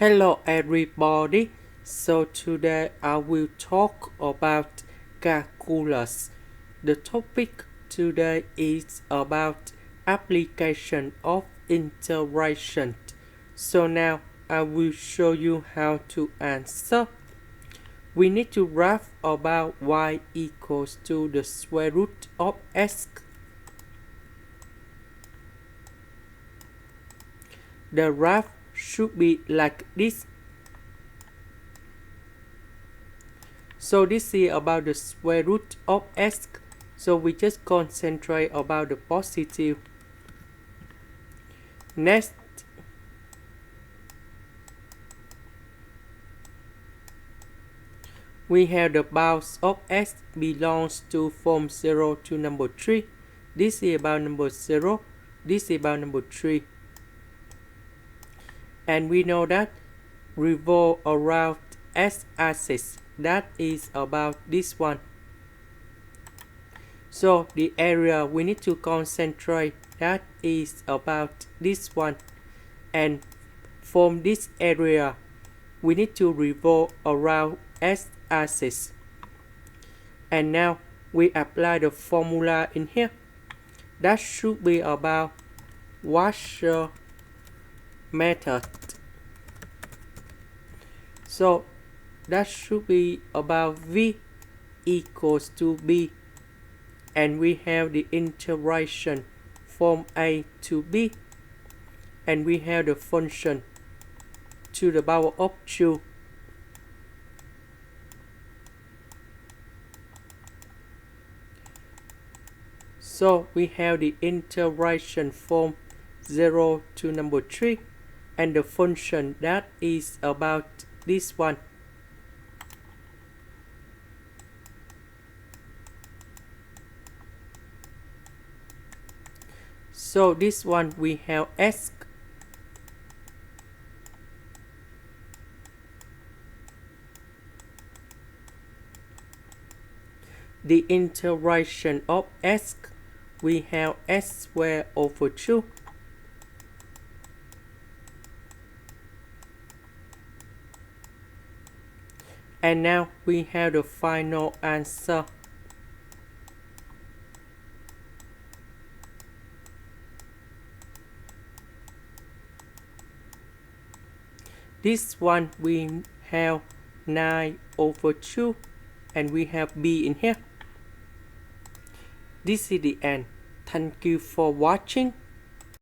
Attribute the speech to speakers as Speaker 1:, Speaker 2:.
Speaker 1: Hello everybody. So today I will talk about calculus. The topic today is about application of integration. So now I will show you how to answer. We need to graph about y equals to the square root of x. The graph should be like this. So this is about the square root of x. So we just concentrate about the positive. Next, we have the bounds of x belongs to from 0 to number 3. This is about number 0. This is about number 3. And we know that revolve around x-axis. That is about this one. So the area we need to concentrate, that is about this one. And from this area, we need to revolve around x-axis. And now we apply the formula in here. That should be about Washer method. So that should be about v equals to b, and we have the integration from a to b, and we have the function to the power of 2. So we have the integration from 0 to number 3, and the function that is about this one. So this one we have x. The integration of x, we have x squared over 2. And now we have the final answer. This one we have 9 over 2, and we have b in here. This is the end. Thank you for watching.